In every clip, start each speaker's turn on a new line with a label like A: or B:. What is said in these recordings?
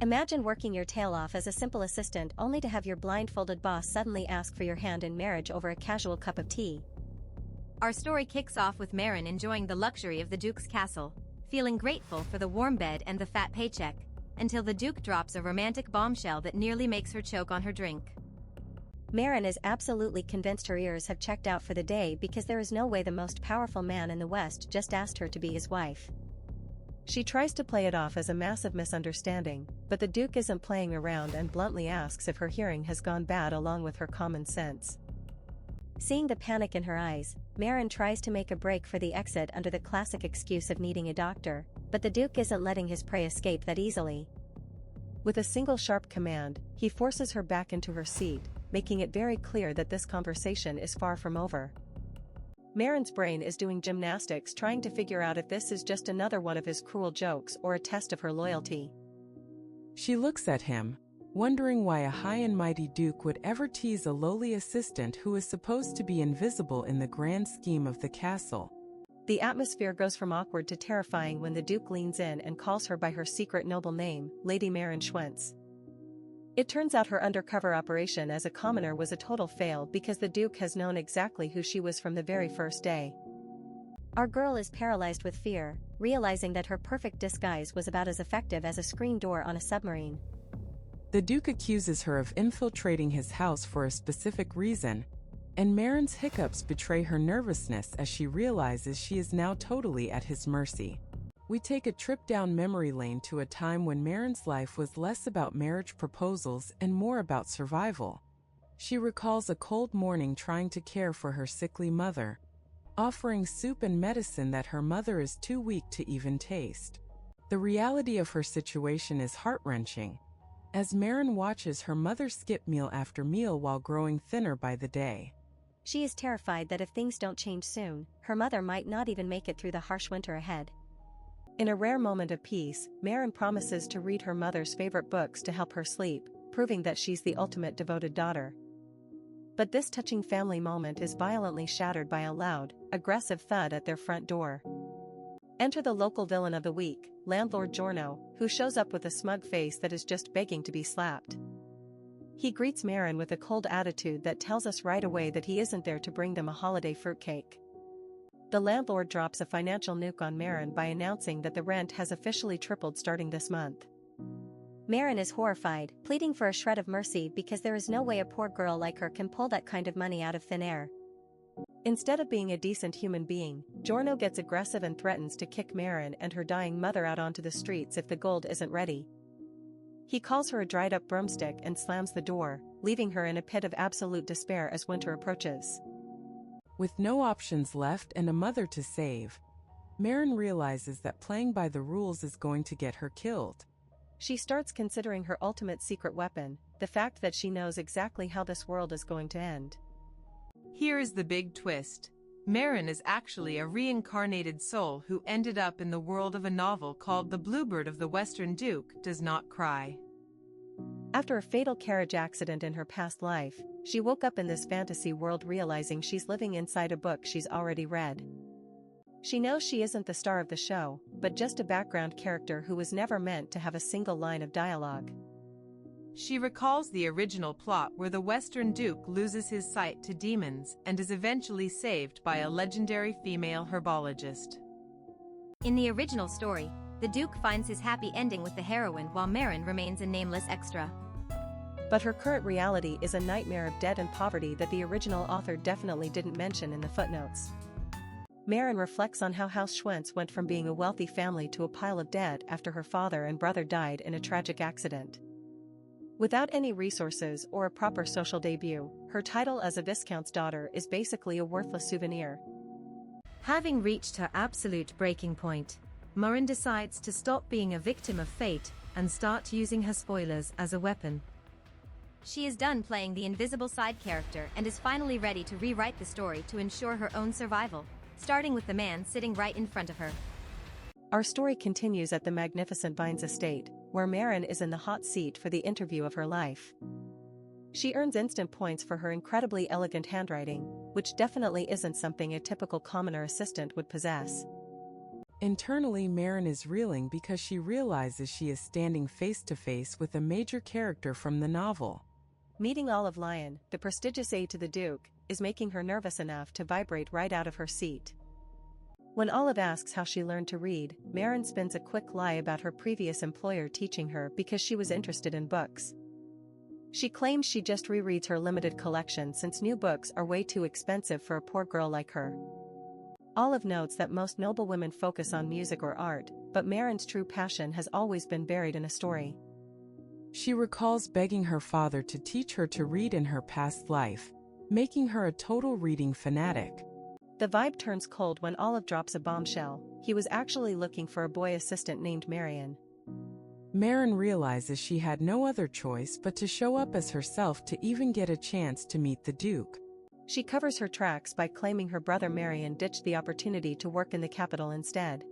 A: Imagine working your tail off as a simple assistant only to have your blindfolded boss suddenly ask for your hand in marriage over a casual cup of tea.
B: Our story kicks off with Marin enjoying the luxury of the Duke's castle, feeling grateful for the warm bed and the fat paycheck, until the Duke drops a romantic bombshell that nearly makes her choke on her drink.
A: Marin is absolutely convinced her ears have checked out for the day because there is no way the most powerful man in the West just asked her to be his wife. She tries to play it off as a massive misunderstanding, but the Duke isn't playing around and bluntly asks if her hearing has gone bad along with her common sense. Seeing the panic in her eyes, Marin tries to make a break for the exit under the classic excuse of needing a doctor, but the Duke isn't letting his prey escape that easily. With a single sharp command, he forces her back into her seat, making it very clear that this conversation is far from over. Marin's brain is doing gymnastics trying to figure out if this is just another one of his cruel jokes or a test of her loyalty.
C: She looks at him, wondering why a high and mighty Duke would ever tease a lowly assistant who is supposed to be invisible in the grand scheme of the castle.
A: The atmosphere goes from awkward to terrifying when the Duke leans in and calls her by her secret noble name, Lady Marin Schwentz. It turns out her undercover operation as a commoner was a total fail because the Duke has known exactly who she was from the very first day. Our girl is paralyzed with fear, realizing that her perfect disguise was about as effective as a screen door on a submarine.
C: The Duke accuses her of infiltrating his house for a specific reason, and Marin's hiccups betray her nervousness as she realizes she is now totally at his mercy. We take a trip down memory lane to a time when Marin's life was less about marriage proposals and more about survival. She recalls a cold morning trying to care for her sickly mother, offering soup and medicine that her mother is too weak to even taste. The reality of her situation is heart-wrenching, as Marin watches her mother skip meal after meal while growing thinner by the day.
A: She is terrified that if things don't change soon, her mother might not even make it through the harsh winter ahead. In a rare moment of peace, Marin promises to read her mother's favorite books to help her sleep, proving that she's the ultimate devoted daughter. But this touching family moment is violently shattered by a loud, aggressive thud at their front door. Enter the local villain of the week, Landlord Giorno, who shows up with a smug face that is just begging to be slapped. He greets Marin with a cold attitude that tells us right away that he isn't there to bring them a holiday fruitcake. The landlord drops a financial nuke on Marin by announcing that the rent has officially tripled starting this month. Marin is horrified, pleading for a shred of mercy because there is no way a poor girl like her can pull that kind of money out of thin air. Instead of being a decent human being, Giorno gets aggressive and threatens to kick Marin and her dying mother out onto the streets if the gold isn't ready. He calls her a dried-up broomstick and slams the door, leaving her in a pit of absolute despair as winter approaches.
C: With no options left and a mother to save, Marin realizes that playing by the rules is going to get her killed.
A: She starts considering her ultimate secret weapon, the fact that she knows exactly how this world is going to end.
D: Here is the big twist. Marin is actually a reincarnated soul who ended up in the world of a novel called The Bluebird of the Western Duke Does Not Cry.
A: After a fatal carriage accident in her past life, she woke up in this fantasy world realizing she's living inside a book she's already read. She knows she isn't the star of the show, but just a background character who was never meant to have a single line of dialogue.
D: She recalls the original plot where the Western Duke loses his sight to demons and is eventually saved by a legendary female herbologist.
B: In the original story, the Duke finds his happy ending with the heroine while Marin remains a nameless extra.
A: But her current reality is a nightmare of debt and poverty that the original author definitely didn't mention in the footnotes. Marin reflects on how House Schwentz went from being a wealthy family to a pile of debt after her father and brother died in a tragic accident. Without any resources or a proper social debut, her title as a Viscount's daughter is basically a worthless souvenir.
B: Having reached her absolute breaking point, Marin decides to stop being a victim of fate and start using her spoilers as a weapon. She is done playing the invisible side character and is finally ready to rewrite the story to ensure her own survival, starting with the man sitting right in front of her.
A: Our story continues at the magnificent Baines estate, where Marin is in the hot seat for the interview of her life. She earns instant points for her incredibly elegant handwriting, which definitely isn't something a typical commoner assistant would possess.
C: Internally, Marin is reeling because she realizes she is standing face to face with a major character from the novel.
A: Meeting Olive Lyon, the prestigious aide to the Duke, is making her nervous enough to vibrate right out of her seat. When Olive asks how she learned to read, Marin spins a quick lie about her previous employer teaching her because she was interested in books. She claims she just rereads her limited collection since new books are way too expensive for a poor girl like her. Olive notes that most noble women focus on music or art, but Marin's true passion has always been buried in a story.
C: She recalls begging her father to teach her to read in her past life, making her a total reading fanatic.
A: The vibe turns cold when Olive drops a bombshell. He was actually looking for a boy assistant named Marion.
C: Marin realizes she had no other choice but to show up as herself to even get a chance to meet the Duke.
A: She covers her tracks by claiming her brother Marion ditched the opportunity to work in the capital instead.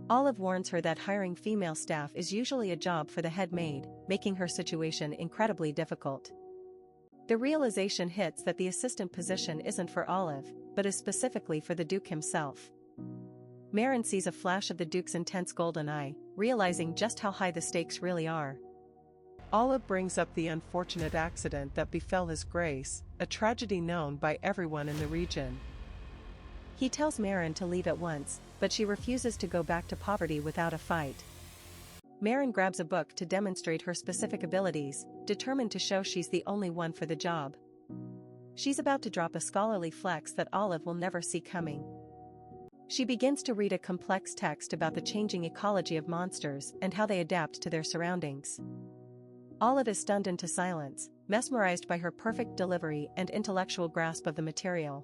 A: Olive warns her that hiring female staff is usually a job for the head maid, making her situation incredibly difficult. The realization hits that the assistant position isn't for Olive, but is specifically for the Duke himself. Marin sees a flash of the Duke's intense golden eye, realizing just how high the stakes really are.
E: Olive brings up the unfortunate accident that befell His Grace, a tragedy known by everyone in the region.
A: He tells Marin to leave at once, but she refuses to go back to poverty without a fight. Marin grabs a book to demonstrate her specific abilities, determined to show she's the only one for the job. She's about to drop a scholarly flex that Olive will never see coming. She begins to read a complex text about the changing ecology of monsters and how they adapt to their surroundings. Olive is stunned into silence, mesmerized by her perfect delivery and intellectual grasp of the material.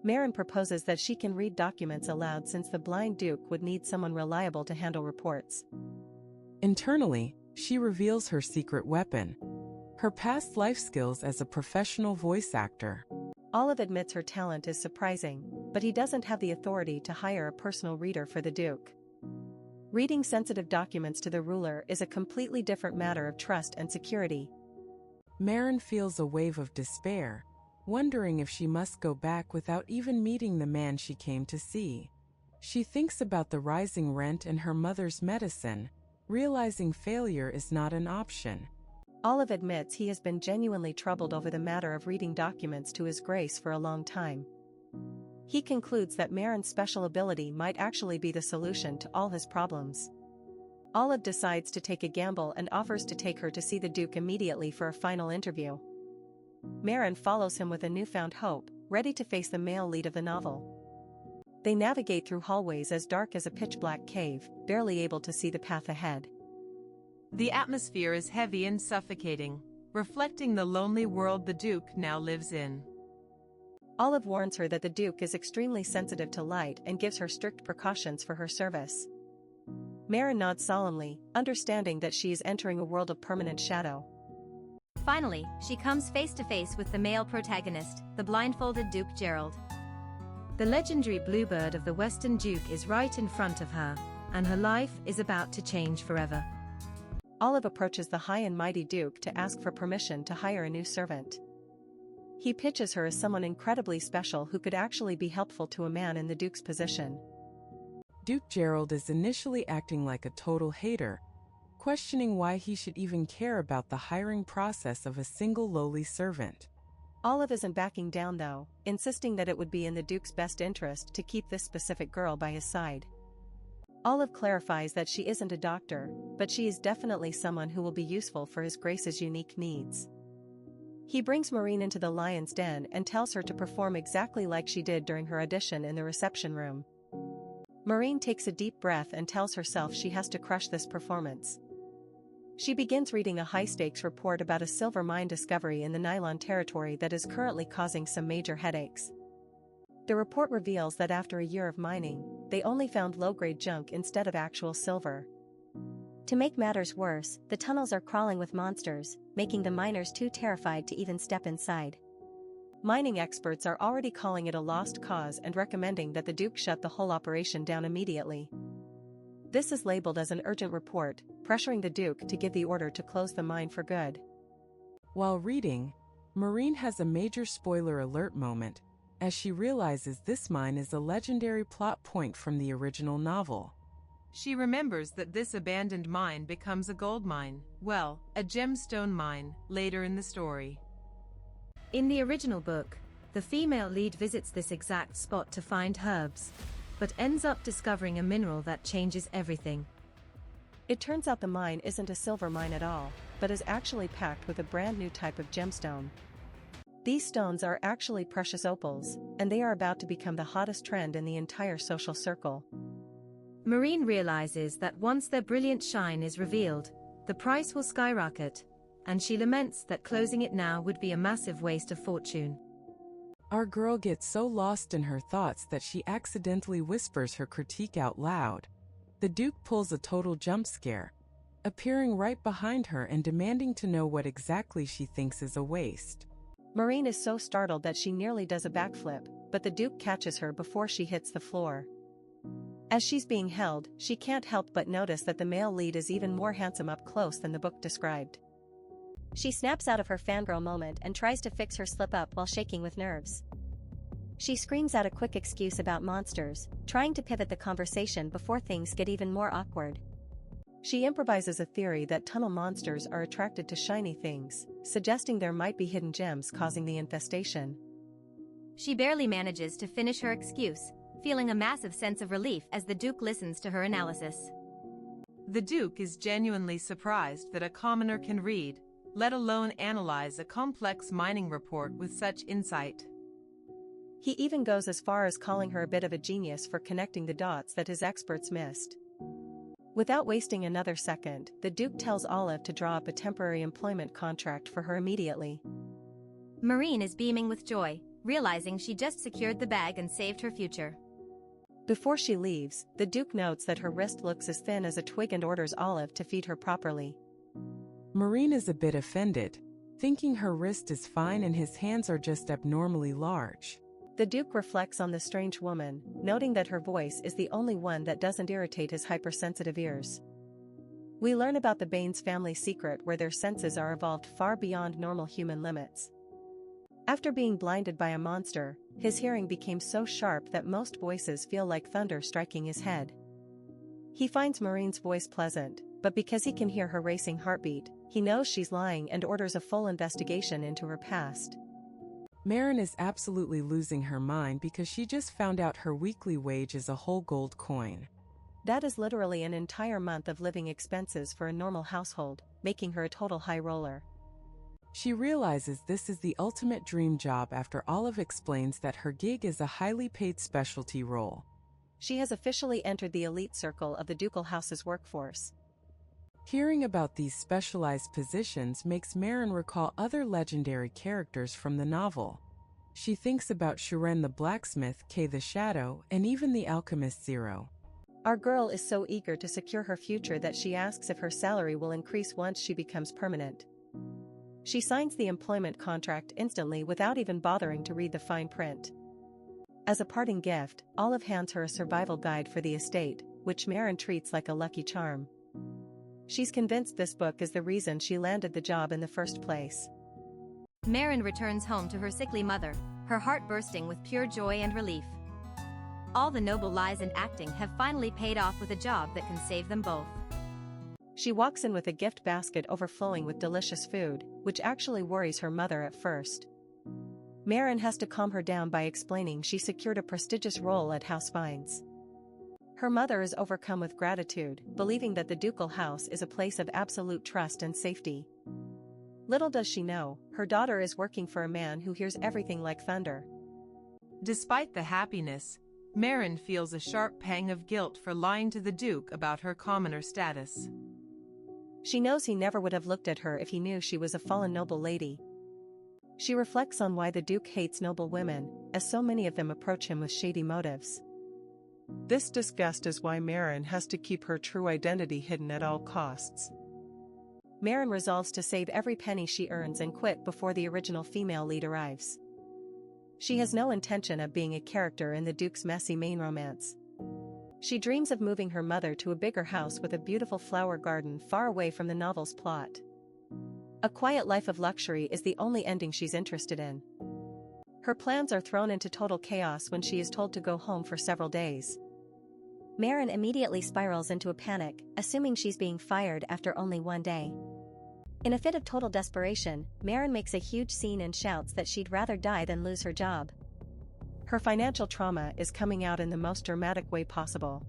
A: Marin proposes that she can read documents aloud since the blind Duke would need someone reliable to handle reports.
C: Internally, she reveals her secret weapon: her past life skills as a professional voice actor.
A: Olive admits her talent is surprising, but he doesn't have the authority to hire a personal reader for the Duke. Reading sensitive documents to the ruler is a completely different matter of trust and security.
C: Marin feels a wave of despair, wondering if she must go back without even meeting the man she came to see. She thinks about the rising rent and her mother's medicine, realizing failure is not an option.
A: Olive admits he has been genuinely troubled over the matter of reading documents to His Grace for a long time. He concludes that Marin's special ability might actually be the solution to all his problems. Olive decides to take a gamble and offers to take her to see the Duke immediately for a final interview. Marin follows him with a newfound hope, ready to face the male lead of the novel. They navigate through hallways as dark as a pitch-black cave, barely able to see the path ahead.
D: The atmosphere is heavy and suffocating, reflecting the lonely world the Duke now lives in.
A: Olive warns her that the Duke is extremely sensitive to light and gives her strict precautions for her service. Marin nods solemnly, understanding that she is entering a world of permanent shadow.
B: Finally, she comes face to face with the male protagonist, the blindfolded Duke Gerald. The legendary bluebird of the Western Duke is right in front of her, and her life is about to change forever.
A: Olive approaches the high and mighty Duke to ask for permission to hire a new servant. He pitches her as someone incredibly special who could actually be helpful to a man in the Duke's position.
C: Duke Gerald is initially acting like a total hater, questioning why he should even care about the hiring process of a single lowly servant.
A: Olive isn't backing down though, insisting that it would be in the Duke's best interest to keep this specific girl by his side. Olive clarifies that she isn't a doctor, but she is definitely someone who will be useful for His Grace's unique needs. He brings Marin into the lion's den and tells her to perform exactly like she did during her audition in the reception room. Marin takes a deep breath and tells herself she has to crush this performance. She begins reading a high-stakes report about a silver mine discovery in the Nylon territory that is currently causing some major headaches. The report reveals that after a year of mining, they only found low-grade junk instead of actual silver. To make matters worse, the tunnels are crawling with monsters, making the miners too terrified to even step inside. Mining experts are already calling it a lost cause and recommending that the Duke shut the whole operation down immediately. This is labeled as an urgent report, pressuring the Duke to give the order to close the mine for good.
C: While reading, Marin has a major spoiler alert moment, as she realizes this mine is a legendary plot point from the original novel.
D: She remembers that this abandoned mine becomes a gold mine, well, a gemstone mine, later in the story.
B: In the original book, the female lead visits this exact spot to find herbs, but ends up discovering a mineral that changes everything.
A: It turns out the mine isn't a silver mine at all, but is actually packed with a brand new type of gemstone. These stones are actually precious opals, and they are about to become the hottest trend in the entire social circle.
B: Marin realizes that once their brilliant shine is revealed, the price will skyrocket, and she laments that closing it now would be a massive waste of fortune.
C: Our girl gets so lost in her thoughts that she accidentally whispers her critique out loud. The Duke pulls a total jump scare, appearing right behind her and demanding to know what exactly she thinks is a waste.
A: Marin is so startled that she nearly does a backflip, but the Duke catches her before she hits the floor. As she's being held, she can't help but notice that the male lead is even more handsome up close than the book described. She snaps out of her fangirl moment and tries to fix her slip-up while shaking with nerves. She screams out a quick excuse about monsters, trying to pivot the conversation before things get even more awkward. She improvises a theory that tunnel monsters are attracted to shiny things, suggesting there might be hidden gems causing the infestation.
F: She barely manages to finish her excuse, feeling a massive sense of relief as the Duke listens to her analysis.
D: The Duke is genuinely surprised that a commoner can read, let alone analyze a complex mining report with such insight.
A: He even goes as far as calling her a bit of a genius for connecting the dots that his experts missed. Without wasting another second, the Duke tells Olive to draw up a temporary employment contract for her immediately.
F: Marin is beaming with joy, realizing she just secured the bag and saved her future.
A: Before she leaves, the Duke notes that her wrist looks as thin as a twig and orders Olive to feed her properly.
C: Marin is a bit offended, thinking her wrist is fine and his hands are just abnormally large.
A: The Duke reflects on the strange woman, noting that her voice is the only one that doesn't irritate his hypersensitive ears. We learn about the Baines family secret where their senses are evolved far beyond normal human limits. After being blinded by a monster, his hearing became so sharp that most voices feel like thunder striking his head. He finds Marin's voice pleasant, but because he can hear her racing heartbeat, he knows she's lying and orders a full investigation into her past.
C: Marin is absolutely losing her mind because she just found out her weekly wage is a whole gold coin.
A: That is literally an entire month of living expenses for a normal household, making her a total high roller.
C: She realizes this is the ultimate dream job after Olive explains that her gig is a highly paid specialty role.
A: She has officially entered the elite circle of the ducal house's workforce.
C: Hearing about these specialized positions makes Marin recall other legendary characters from the novel. She thinks about Shuren the blacksmith, Kay the shadow, and even the alchemist Zero.
A: Our girl is so eager to secure her future that she asks if her salary will increase once she becomes permanent. She signs the employment contract instantly without even bothering to read the fine print. As a parting gift, Olive hands her a survival guide for the estate, which Marin treats like a lucky charm. She's convinced this book is the reason she landed the job in the first place.
F: Marin returns home to her sickly mother, her heart bursting with pure joy and relief. All the noble lies and acting have finally paid off with a job that can save them both.
A: She walks in with a gift basket overflowing with delicious food, which actually worries her mother at first. Marin has to calm her down by explaining she secured a prestigious role at House Vines. Her mother is overcome with gratitude, believing that the ducal house is a place of absolute trust and safety. Little does she know, her daughter is working for a man who hears everything like thunder.
D: Despite the happiness, Marin feels a sharp pang of guilt for lying to the Duke about her commoner status.
A: She knows he never would have looked at her if he knew she was a fallen noble lady. She reflects on why the Duke hates noble women, as so many of them approach him with shady motives.
E: This disgust is why Marin has to keep her true identity hidden at all costs.
A: Marin resolves to save every penny she earns and quit before the original female lead arrives. She has no intention of being a character in the Duke's messy main romance. She dreams of moving her mother to a bigger house with a beautiful flower garden far away from the novel's plot. A quiet life of luxury is the only ending she's interested in. Her plans are thrown into total chaos when she is told to go home for several days. Marin immediately spirals into a panic, assuming she's being fired after only one day. In a fit of total desperation, Marin makes a huge scene and shouts that she'd rather die than lose her job. Her financial trauma is coming out in the most dramatic way possible.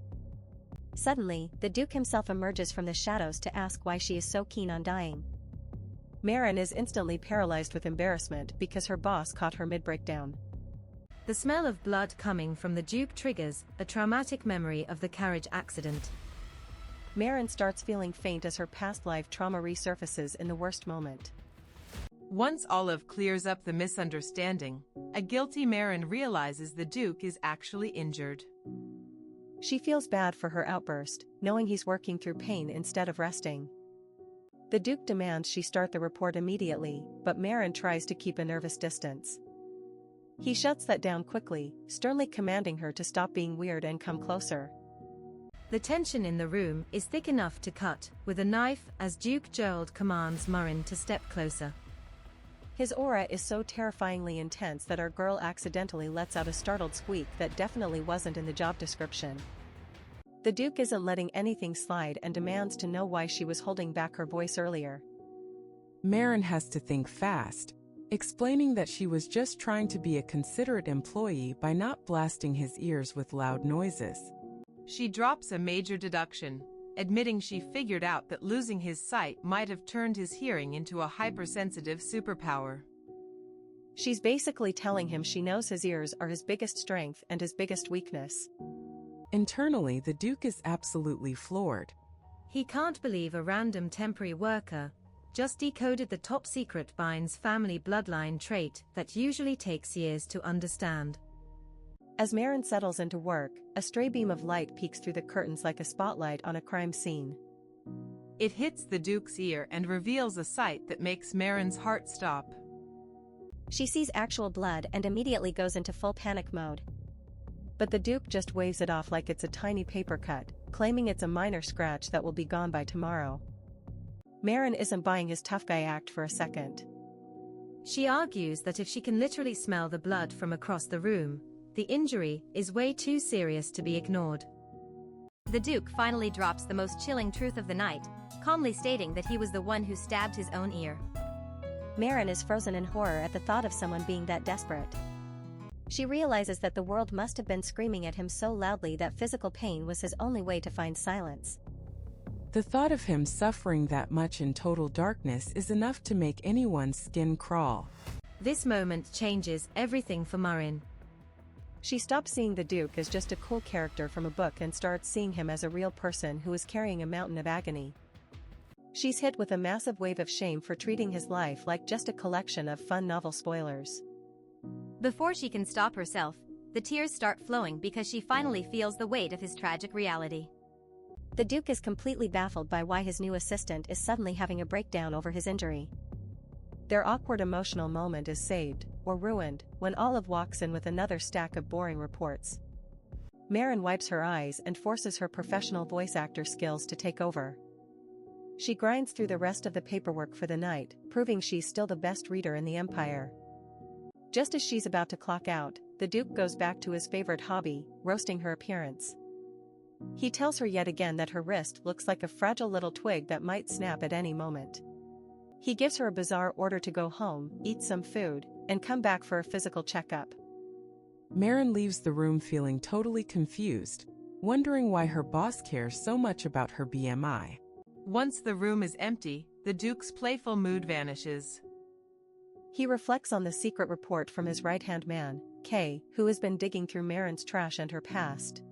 A: Suddenly, the Duke himself emerges from the shadows to ask why she is so keen on dying. Marin is instantly paralyzed with embarrassment because her boss caught her mid-breakdown.
B: The smell of blood coming from the Duke triggers a traumatic memory of the carriage accident.
A: Marin starts feeling faint as her past life trauma resurfaces in the worst moment.
D: Once Olive clears up the misunderstanding, a guilty Marin realizes the Duke is actually injured.
A: She feels bad for her outburst, knowing he's working through pain instead of resting. The Duke demands she start the report immediately, but Marin tries to keep a nervous distance. He shuts that down quickly, sternly commanding her to stop being weird and come closer.
B: The tension in the room is thick enough to cut with a knife as Duke Gerald commands Marin to step closer.
A: His aura is so terrifyingly intense that our girl accidentally lets out a startled squeak that definitely wasn't in the job description. The Duke isn't letting anything slide and demands to know why she was holding back her voice earlier.
C: Marin has to think fast, explaining that she was just trying to be a considerate employee by not blasting his ears with loud noises.
D: She drops a major deduction, admitting she figured out that losing his sight might have turned his hearing into a hypersensitive superpower.
A: She's basically telling him she knows his ears are his biggest strength and his biggest weakness.
C: Internally, the Duke is absolutely floored.
B: He can't believe a random temporary worker just decoded the top-secret Baines family bloodline trait that usually takes years to understand.
A: As Marin settles into work, a stray beam of light peeks through the curtains like a spotlight on a crime scene.
D: It hits the Duke's ear and reveals a sight that makes Marin's heart stop.
A: She sees actual blood and immediately goes into full panic mode. But the Duke just waves it off like it's a tiny paper cut, claiming it's a minor scratch that will be gone by tomorrow. Marin isn't buying his tough guy act for a second.
B: She argues that if she can literally smell the blood from across the room, the injury is way too serious to be ignored.
F: The Duke finally drops the most chilling truth of the night, calmly stating that he was the one who stabbed his own ear.
A: Marin is frozen in horror at the thought of someone being that desperate. She realizes that the world must have been screaming at him so loudly that physical pain was his only way to find silence.
C: The thought of him suffering that much in total darkness is enough to make anyone's skin crawl.
B: This moment changes everything for Marin.
A: She stops seeing the Duke as just a cool character from a book and starts seeing him as a real person who is carrying a mountain of agony. She's hit with a massive wave of shame for treating his life like just a collection of fun novel spoilers.
F: Before she can stop herself, the tears start flowing because she finally feels the weight of his tragic reality.
A: The Duke is completely baffled by why his new assistant is suddenly having a breakdown over his injury. Their awkward emotional moment is saved, or ruined, when Olive walks in with another stack of boring reports. Marin wipes her eyes and forces her professional voice actor skills to take over. She grinds through the rest of the paperwork for the night, proving she's still the best reader in the Empire. Just as she's about to clock out, the Duke goes back to his favorite hobby, roasting her appearance. He tells her yet again that her wrist looks like a fragile little twig that might snap at any moment. He gives her a bizarre order to go home, eat some food, and come back for a physical checkup.
C: Marin leaves the room feeling totally confused, wondering why her boss cares so much about her BMI.
D: Once the room is empty, the Duke's playful mood vanishes.
A: He reflects on the secret report from his right-hand man, Kay, who has been digging through Marin's trash and her past.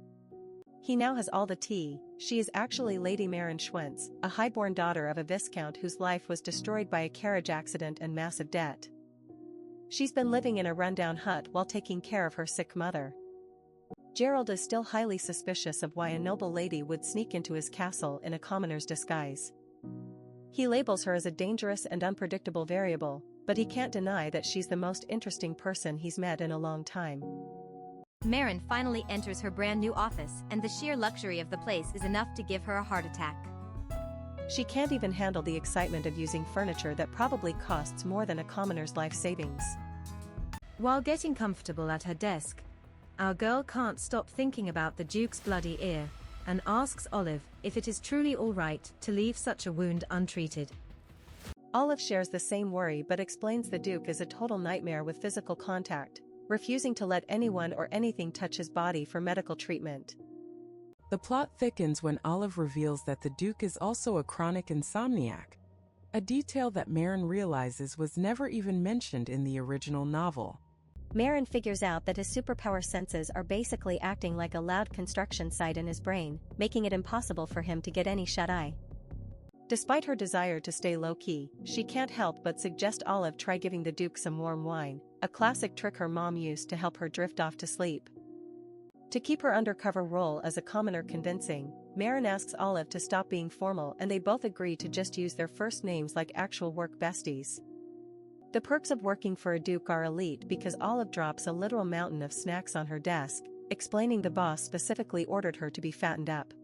A: He now has all the tea. She is actually Lady Marin Schwentz, a highborn daughter of a viscount whose life was destroyed by a carriage accident and massive debt. She's been living in a rundown hut while taking care of her sick mother. Gerald is still highly suspicious of why a noble lady would sneak into his castle in a commoner's disguise. He labels her as a dangerous and unpredictable variable, but he can't deny that she's the most interesting person he's met in a long time.
F: Marin finally enters her brand new office, and the sheer luxury of the place is enough to give her a heart attack.
A: She can't even handle the excitement of using furniture that probably costs more than a commoner's life savings.
B: While getting comfortable at her desk, our girl can't stop thinking about the Duke's bloody ear, and asks Olive if it is truly alright to leave such a wound untreated.
A: Olive shares the same worry but explains the Duke is a total nightmare with physical contact, refusing to let anyone or anything touch his body for medical treatment.
C: The plot thickens when Olive reveals that the Duke is also a chronic insomniac, a detail that Marin realizes was never even mentioned in the original novel.
A: Marin figures out that his superpower senses are basically acting like a loud construction site in his brain, making it impossible for him to get any shut-eye. Despite her desire to stay low-key, she can't help but suggest Olive try giving the Duke some warm wine, a classic trick her mom used to help her drift off to sleep. To keep her undercover role as a commoner convincing, Marin asks Olive to stop being formal and they both agree to just use their first names like actual work besties. The perks of working for a Duke are elite because Olive drops a literal mountain of snacks on her desk, explaining the boss specifically ordered her to be fattened up.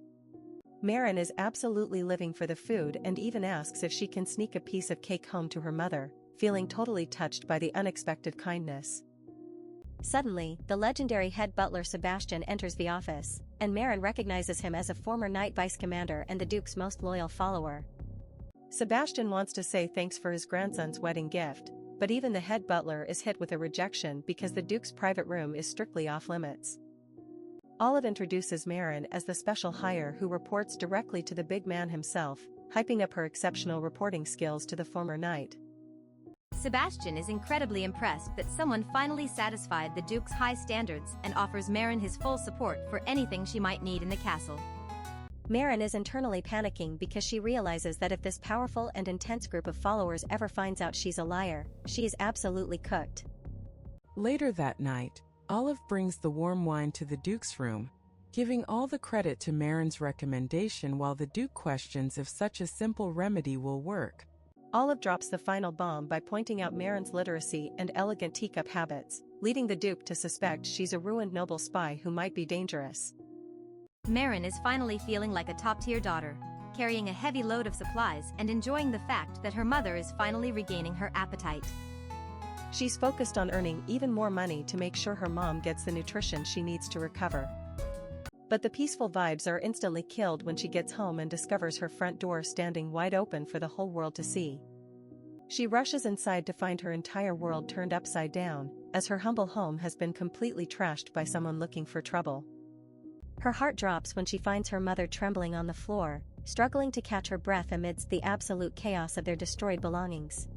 A: Marin is absolutely living for the food and even asks if she can sneak a piece of cake home to her mother, feeling totally touched by the unexpected kindness. Suddenly, the legendary head butler Sebastian enters the office, and Marin recognizes him as a former Night Vice Commander and the Duke's most loyal follower. Sebastian wants to say thanks for his grandson's wedding gift, but even the head butler is hit with a rejection because the Duke's private room is strictly off-limits. Olive introduces Marin as the special hire who reports directly to the big man himself, hyping up her exceptional reporting skills to the former knight.
F: Sebastian is incredibly impressed that someone finally satisfied the Duke's high standards and offers Marin his full support for anything she might need in the castle.
A: Marin is internally panicking because she realizes that if this powerful and intense group of followers ever finds out she's a liar, she is absolutely cooked.
C: Later that night, Olive brings the warm wine to the Duke's room, giving all the credit to Marin's recommendation while the Duke questions if such a simple remedy will work.
A: Olive drops the final bomb by pointing out Marin's literacy and elegant teacup habits, leading the Duke to suspect she's a ruined noble spy who might be dangerous.
F: Marin is finally feeling like a top-tier daughter, carrying a heavy load of supplies and enjoying the fact that her mother is finally regaining her appetite.
A: She's focused on earning even more money to make sure her mom gets the nutrition she needs to recover. But the peaceful vibes are instantly killed when she gets home and discovers her front door standing wide open for the whole world to see. She rushes inside to find her entire world turned upside down, as her humble home has been completely trashed by someone looking for trouble. Her heart drops when she finds her mother trembling on the floor, struggling to catch her breath amidst the absolute chaos of their destroyed belongings.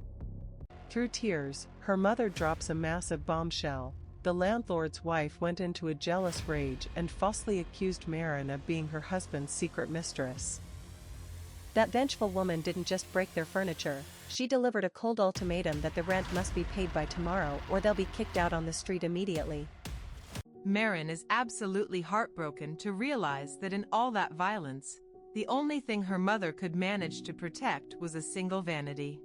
E: Through tears, her mother drops a massive bombshell. The landlord's wife went into a jealous rage and falsely accused Marin of being her husband's secret mistress. That vengeful woman didn't just break their furniture, she delivered a cold ultimatum that the rent must be paid by tomorrow or they'll be kicked out on the street immediately.
D: Marin is absolutely heartbroken to realize that in all that violence, the only thing her mother could manage to protect was a single vanity.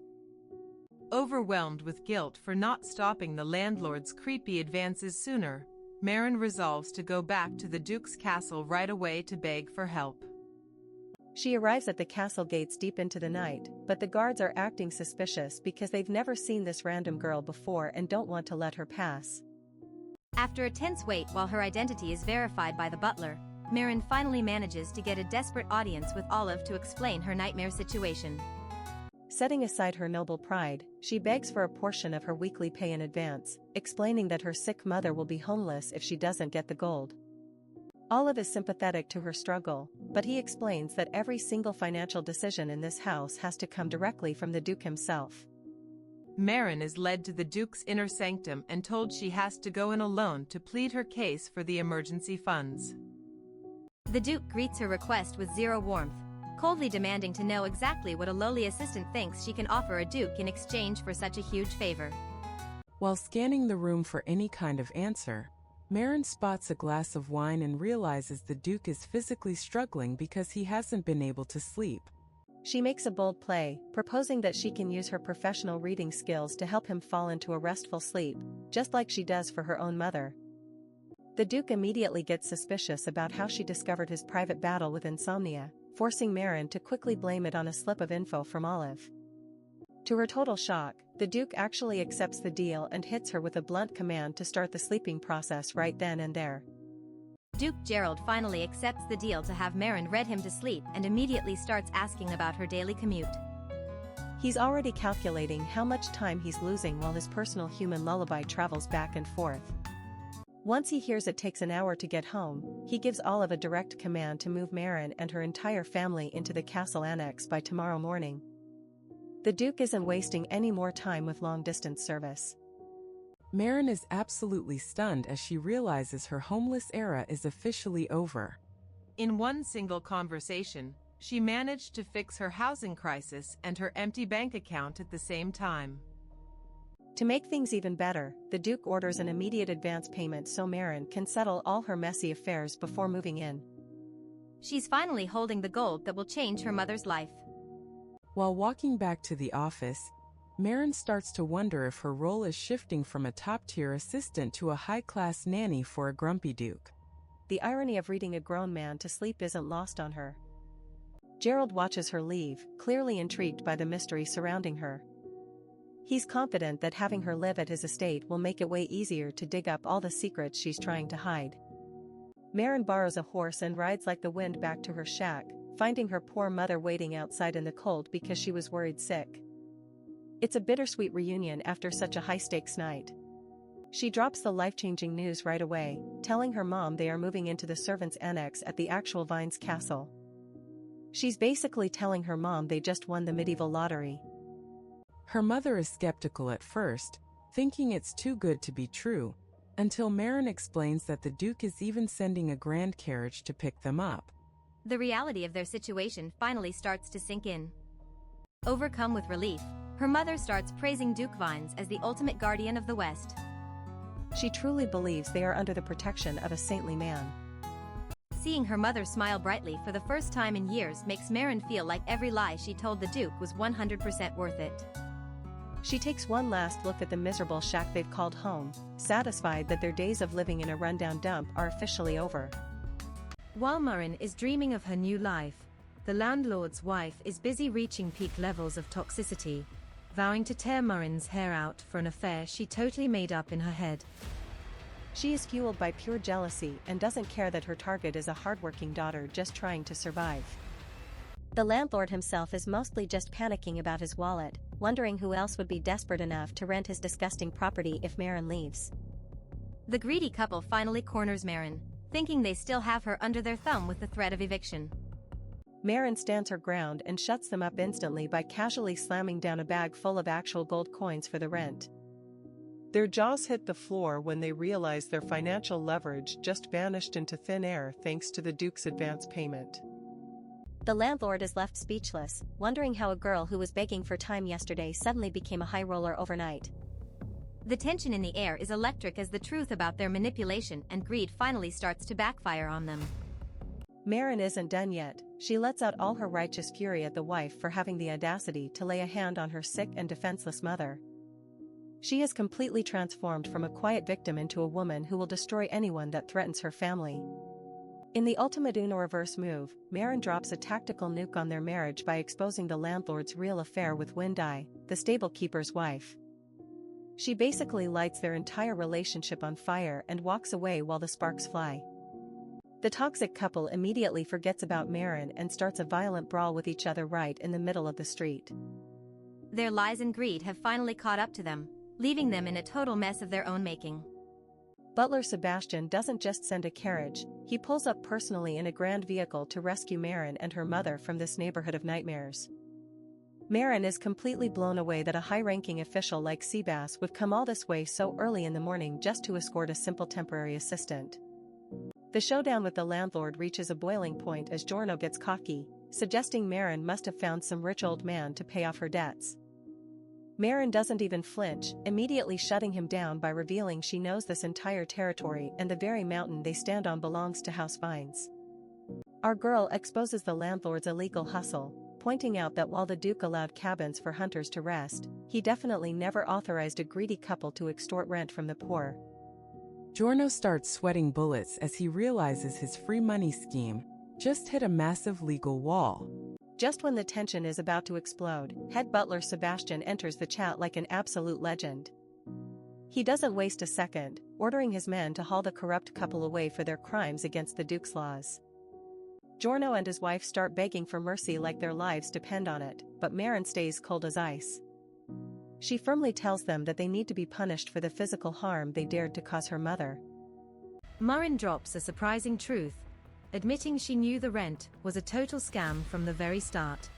D: Overwhelmed with guilt for not stopping the landlord's creepy advances sooner, Marin resolves to go back to the Duke's castle right away to beg for help.
A: She arrives at the castle gates deep into the night, but the guards are acting suspicious because they've never seen this random girl before and don't want to let her pass.
F: After a tense wait while her identity is verified by the butler, Marin finally manages to get a desperate audience with Olive to explain her nightmare situation.
A: Setting aside her noble pride, she begs for a portion of her weekly pay in advance, explaining that her sick mother will be homeless if she doesn't get the gold. Olive is sympathetic to her struggle, but he explains that every single financial decision in this house has to come directly from the Duke himself.
D: Marin is led to the Duke's inner sanctum and told she has to go in alone to plead her case for the emergency funds.
F: The Duke greets her request with zero warmth, coldly demanding to know exactly what a lowly assistant thinks she can offer a Duke in exchange for such a huge favor.
C: While scanning the room for any kind of answer, Marin spots a glass of wine and realizes the Duke is physically struggling because he hasn't been able to sleep.
A: She makes a bold play, proposing that she can use her professional reading skills to help him fall into a restful sleep, just like she does for her own mother. The Duke immediately gets suspicious about how she discovered his private battle with insomnia, forcing Marin to quickly blame it on a slip of info from Olive. To her total shock, the Duke actually accepts the deal and hits her with a blunt command to start the sleeping process right then and there.
F: Duke Gerald finally accepts the deal to have Marin read him to sleep and immediately starts asking about her daily commute.
A: He's already calculating how much time he's losing while his personal human lullaby travels back and forth. Once he hears it takes an hour to get home, he gives Olive a direct command to move Marin and her entire family into the castle annex by tomorrow morning. The Duke isn't wasting any more time with long-distance service.
C: Marin is absolutely stunned as she realizes her homeless era is officially over.
D: In one single conversation, she managed to fix her housing crisis and her empty bank account at the same time.
A: To make things even better, the Duke orders an immediate advance payment so Marin can settle all her messy affairs before moving in.
F: She's finally holding the gold that will change her mother's life.
C: While walking back to the office, Marin starts to wonder if her role is shifting from a top-tier assistant to a high-class nanny for a grumpy Duke.
A: The irony of reading a grown man to sleep isn't lost on her. Gerald watches her leave, clearly intrigued by the mystery surrounding her. He's confident that having her live at his estate will make it way easier to dig up all the secrets she's trying to hide. Marin borrows a horse and rides like the wind back to her shack, finding her poor mother waiting outside in the cold because she was worried sick. It's a bittersweet reunion after such a high-stakes night. She drops the life-changing news right away, telling her mom they are moving into the servants' annex at the actual Vines castle. She's basically telling her mom they just won the medieval lottery.
C: Her mother is skeptical at first, thinking it's too good to be true, until Marin explains that the Duke is even sending a grand carriage to pick them up.
F: The reality of their situation finally starts to sink in. Overcome with relief, her mother starts praising Duke Vines as the ultimate guardian of the West.
A: She truly believes they are under the protection of a saintly man.
F: Seeing her mother smile brightly for the first time in years makes Marin feel like every lie she told the Duke was 100% worth it.
A: She takes one last look at the miserable shack they've called home, satisfied that their days of living in a rundown dump are officially over.
B: While Marin is dreaming of her new life, the landlord's wife is busy reaching peak levels of toxicity, vowing to tear Marin's hair out for an affair she totally made up in her head.
A: She is fueled by pure jealousy and doesn't care that her target is a hardworking daughter just trying to survive. The landlord himself is mostly just panicking about his wallet, wondering who else would be desperate enough to rent his disgusting property if Marin leaves.
F: The greedy couple finally corners Marin, thinking they still have her under their thumb with the threat of eviction.
A: Marin stands her ground and shuts them up instantly by casually slamming down a bag full of actual gold coins for the rent.
E: Their jaws hit the floor when they realize their financial leverage just vanished into thin air thanks to the Duke's advance payment.
A: The landlord is left speechless, wondering how a girl who was begging for time yesterday suddenly became a high roller overnight.
F: The tension in the air is electric as the truth about their manipulation and greed finally starts to backfire on them.
A: Marin isn't done yet. She lets out all her righteous fury at the wife for having the audacity to lay a hand on her sick and defenseless mother. She is completely transformed from a quiet victim into a woman who will destroy anyone that threatens her family. In the ultimate Uno reverse move, Marin drops a tactical nuke on their marriage by exposing the landlord's real affair with Windeye, the stable-keeper's wife. She basically lights their entire relationship on fire and walks away while the sparks fly. The toxic couple immediately forgets about Marin and starts a violent brawl with each other right in the middle of the street.
F: Their lies and greed have finally caught up to them, leaving them in a total mess of their own making.
A: Butler Sebastian doesn't just send a carriage, he pulls up personally in a grand vehicle to rescue Marin and her mother from this neighborhood of nightmares. Marin is completely blown away that a high-ranking official like Seabass would come all this way so early in the morning just to escort a simple temporary assistant. The showdown with the landlord reaches a boiling point as Giorno gets cocky, suggesting Marin must have found some rich old man to pay off her debts. Marin doesn't even flinch, immediately shutting him down by revealing she knows this entire territory and the very mountain they stand on belongs to House Vines. Our girl exposes the landlord's illegal hustle, pointing out that while the Duke allowed cabins for hunters to rest, he definitely never authorized a greedy couple to extort rent from the poor.
C: Giorno starts sweating bullets as he realizes his free money scheme just hit a massive legal wall.
A: Just when the tension is about to explode, head butler Sebastian enters the chat like an absolute legend. He doesn't waste a second, ordering his men to haul the corrupt couple away for their crimes against the Duke's laws. Giorno and his wife start begging for mercy like their lives depend on it, but Marin stays cold as ice. She firmly tells them that they need to be punished for the physical harm they dared to cause her mother.
B: Marin drops a surprising truth, admitting she knew the rent was a total scam from the very start.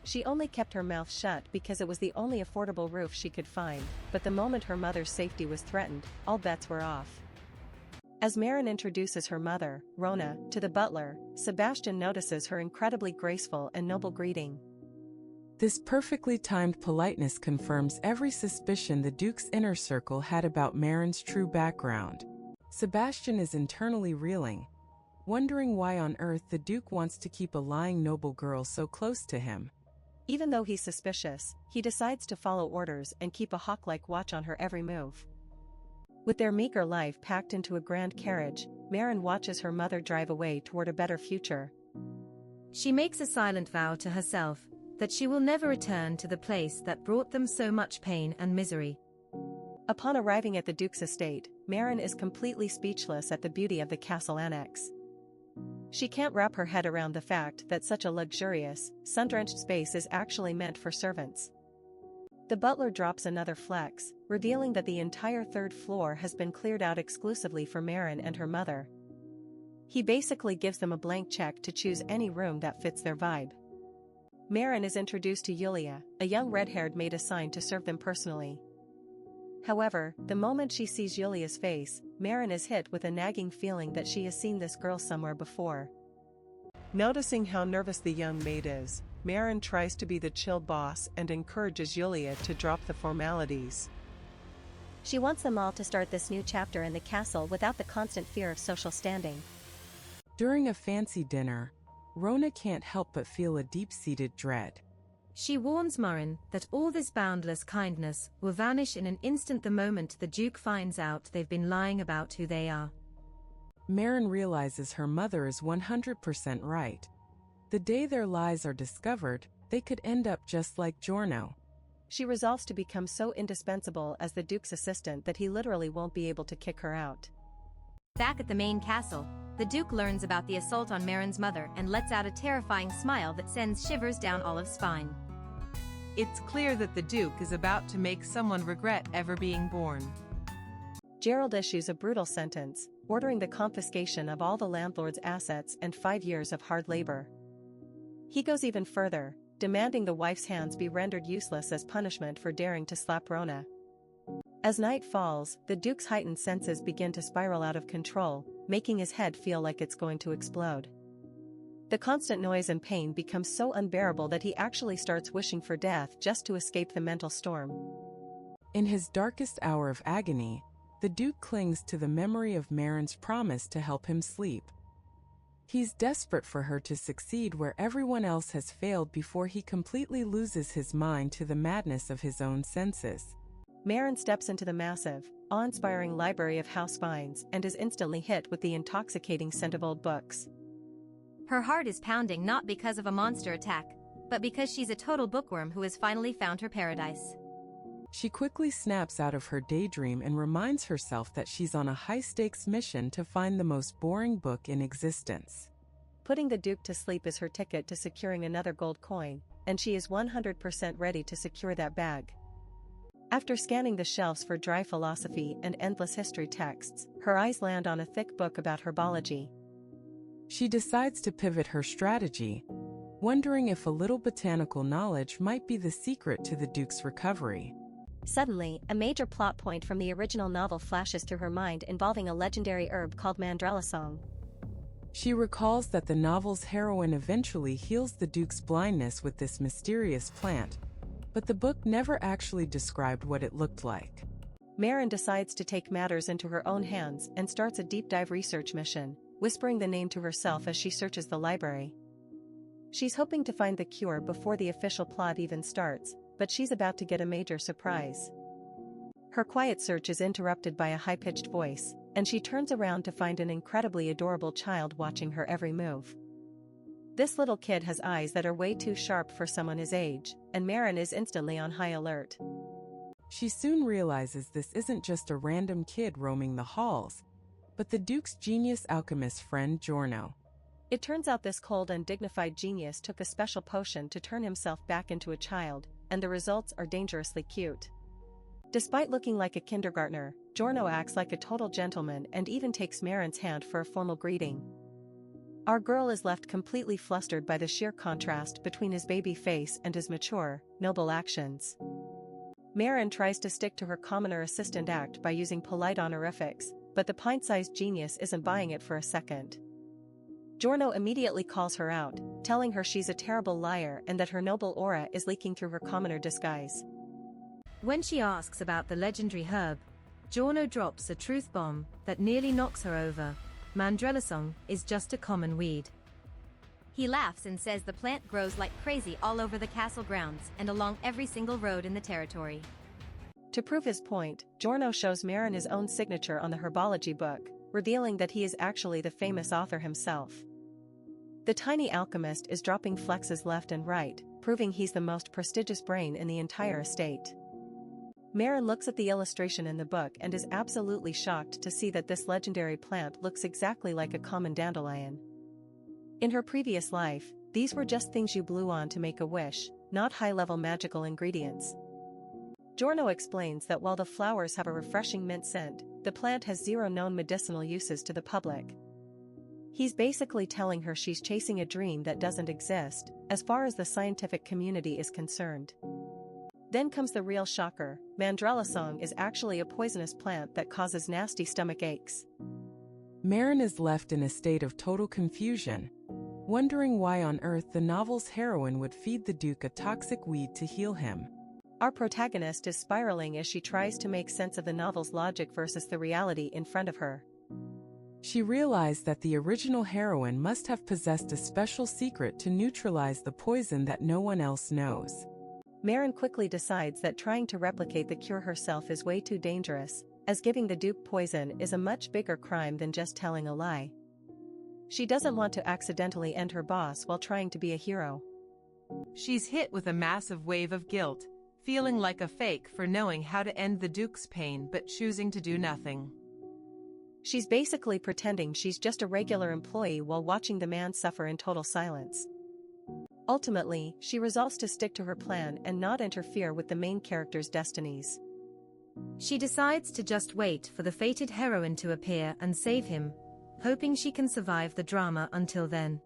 A: She only kept her mouth shut because it was the only affordable roof she could find, but the moment her mother's safety was threatened, all bets were off. As Marin introduces her mother, Rona, to the butler, Sebastian notices her incredibly graceful and noble greeting.
C: This perfectly timed politeness confirms every suspicion the Duke's inner circle had about Marin's true background. Sebastian is internally reeling, wondering why on earth the Duke wants to keep a lying noble girl so close to him.
A: Even though he's suspicious, he decides to follow orders and keep a hawk-like watch on her every move. With their meager life packed into a grand carriage, Marin watches her mother drive away toward a better future.
B: She makes a silent vow to herself that she will never return to the place that brought them so much pain and misery.
A: Upon arriving at the Duke's estate, Marin is completely speechless at the beauty of the castle annex. She can't wrap her head around the fact that such a luxurious, sun-drenched space is actually meant for servants. The butler drops another flex, revealing that the entire third floor has been cleared out exclusively for Marin and her mother. He basically gives them a blank check to choose any room that fits their vibe. Marin is introduced to Yulia, a young red-haired maid assigned to serve them personally. However, the moment she sees Yulia's face, Marin is hit with a nagging feeling that she has seen this girl somewhere before.
E: Noticing how nervous the young maid is, Marin tries to be the chill boss and encourages Yulia to drop the formalities.
A: She wants them all to start this new chapter in the castle without the constant fear of social standing.
C: During a fancy dinner, Rona can't help but feel a deep-seated dread.
B: She warns Marin that all this boundless kindness will vanish in an instant the moment the Duke finds out they've been lying about who they are.
C: Marin realizes her mother is 100% right. The day their lies are discovered, they could end up just like Giorno.
A: She resolves to become so indispensable as the Duke's assistant that he literally won't be able to kick her out.
F: Back at the main castle, the Duke learns about the assault on Marin's mother and lets out a terrifying smile that sends shivers down Olive's spine.
D: It's clear that the Duke is about to make someone regret ever being born.
A: Gerald issues a brutal sentence, ordering the confiscation of all the landlord's assets and 5 years of hard labor. He goes even further, demanding the wife's hands be rendered useless as punishment for daring to slap Rona. As night falls, the Duke's heightened senses begin to spiral out of control, making his head feel like it's going to explode. The constant noise and pain becomes so unbearable that he actually starts wishing for death just to escape the mental storm.
C: In his darkest hour of agony, the Duke clings to the memory of Marin's promise to help him sleep. He's desperate for her to succeed where everyone else has failed before he completely loses his mind to the madness of his own senses.
A: Marin steps into the massive, awe-inspiring library of house vines and is instantly hit with the intoxicating scent of old books.
F: Her heart is pounding not because of a monster attack, but because she's a total bookworm who has finally found her paradise.
C: She quickly snaps out of her daydream and reminds herself that she's on a high-stakes mission to find the most boring book in existence.
A: Putting the Duke to sleep is her ticket to securing another gold coin, and she is 100% ready to secure that bag. After scanning the shelves for dry philosophy and endless history texts, her eyes land on a thick book about herbology.
C: She decides to pivot her strategy, wondering if a little botanical knowledge might be the secret to the Duke's recovery.
A: Suddenly, a major plot point from the original novel flashes through her mind involving a legendary herb called mandrelasong.
C: She recalls that the novel's heroine eventually heals the Duke's blindness with this mysterious plant, but the book never actually described what it looked like.
A: Marin decides to take matters into her own hands and starts a deep-dive research mission, whispering the name to herself as she searches the library. She's hoping to find the cure before the official plot even starts, but she's about to get a major surprise. Her quiet search is interrupted by a high-pitched voice, and she turns around to find an incredibly adorable child watching her every move. This little kid has eyes that are way too sharp for someone his age, and Marin is instantly on high alert.
C: She soon realizes this isn't just a random kid roaming the halls, but the Duke's genius alchemist friend Giorno.
A: It turns out this cold and dignified genius took a special potion to turn himself back into a child, and the results are dangerously cute. Despite looking like a kindergartner, Giorno acts like a total gentleman and even takes Marin's hand for a formal greeting. Our girl is left completely flustered by the sheer contrast between his baby face and his mature, noble actions. Marin tries to stick to her commoner assistant act by using polite honorifics, but the pint-sized genius isn't buying it for a second. Giorno immediately calls her out, telling her she's a terrible liar and that her noble aura is leaking through her commoner disguise.
B: When she asks about the legendary herb, Giorno drops a truth bomb that nearly knocks her over. Manhwa is just a common weed.
F: He laughs and says the plant grows like crazy all over the castle grounds and along every single road in the territory.
A: To prove his point, Giorno shows Marin his own signature on the herbology book, revealing that he is actually the famous author himself. The tiny alchemist is dropping flexes left and right, proving he's the most prestigious brain in the entire estate. Marin looks at the illustration in the book and is absolutely shocked to see that this legendary plant looks exactly like a common dandelion. In her previous life, these were just things you blew on to make a wish, not high-level magical ingredients. Giorno explains that while the flowers have a refreshing mint scent, the plant has zero known medicinal uses to the public. He's basically telling her she's chasing a dream that doesn't exist, as far as the scientific community is concerned. Then comes the real shocker: Manhwa is actually a poisonous plant that causes nasty stomach aches.
C: Marin is left in a state of total confusion, wondering why on earth the novel's heroine would feed the Duke a toxic weed to heal him.
A: Our protagonist is spiraling as she tries to make sense of the novel's logic versus the reality in front of her.
C: She realized that the original heroine must have possessed a special secret to neutralize the poison that no one else knows.
A: Marin quickly decides that trying to replicate the cure herself is way too dangerous, as giving the Duke poison is a much bigger crime than just telling a lie. She doesn't want to accidentally end her boss while trying to be a hero.
D: She's hit with a massive wave of guilt, feeling like a fake for knowing how to end the Duke's pain but choosing to do nothing.
A: She's basically pretending she's just a regular employee while watching the man suffer in total silence. Ultimately, she resolves to stick to her plan and not interfere with the main character's destinies.
B: She decides to just wait for the fated heroine to appear and save him, hoping she can survive the drama until then.